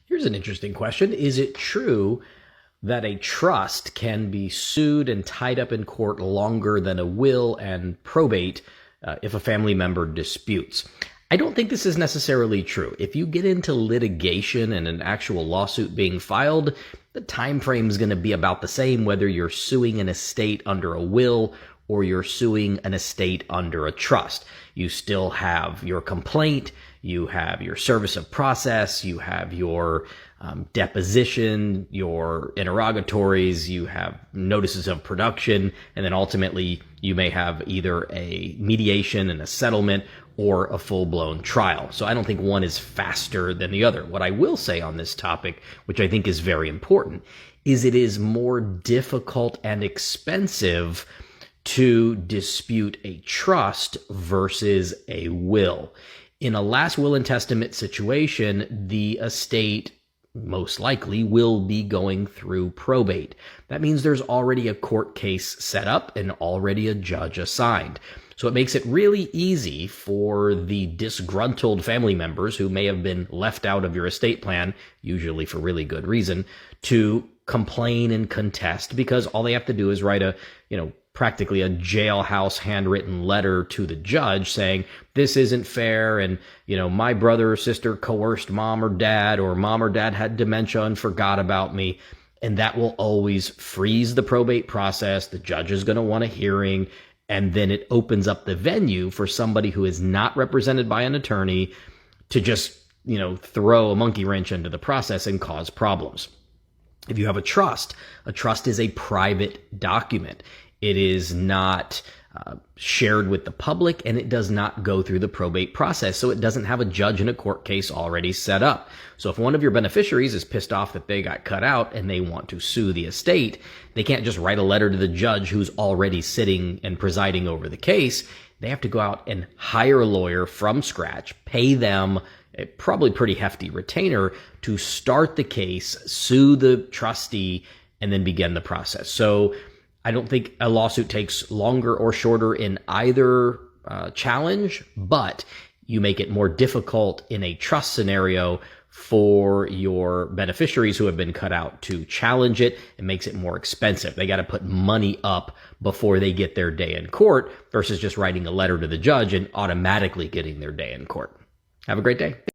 Here's an interesting question. Is it true that a trust can be sued and tied up in court longer than a will and probate if a family member disputes? I don't think this is necessarily true. If you get into litigation and an actual lawsuit being filed, the time frame is going to be about the same whether you're suing an estate under a will or you're suing an estate under a trust. You still have your complaint, you have your service of process, you have your deposition, your interrogatories, you have notices of production, and then ultimately you may have either a mediation and a settlement or a full-blown trial. So I don't think one is faster than the other. What I will say on this topic, which I think is very important, is it is more difficult and expensive to dispute a trust versus a will. In a last will and testament situation, the estate most likely will be going through probate. That means there's already a court case set up and already a judge assigned. So it makes it really easy for the disgruntled family members who may have been left out of your estate plan, usually for really good reason, to complain and contest, because all they have to do is write practically a jailhouse handwritten letter to the judge saying, this isn't fair, and, my brother or sister coerced mom or dad had dementia and forgot about me. And that will always freeze the probate process. The judge is going to want a hearing, and then it opens up the venue for somebody who is not represented by an attorney to just, throw a monkey wrench into the process and cause problems. If you have a trust is a private document. It is not shared with the public, and it does not go through the probate process. So it doesn't have a judge in a court case already set up. So if one of your beneficiaries is pissed off that they got cut out and they want to sue the estate, they can't just write a letter to the judge who's already sitting and presiding over the case. They have to go out and hire a lawyer from scratch, pay them a probably pretty hefty retainer to start the case, sue the trustee, and then begin the process. So I don't think a lawsuit takes longer or shorter in either challenge, but you make it more difficult in a trust scenario for your beneficiaries who have been cut out to challenge it. It makes it more expensive. They got to put money up before they get their day in court versus just writing a letter to the judge and automatically getting their day in court. Have a great day.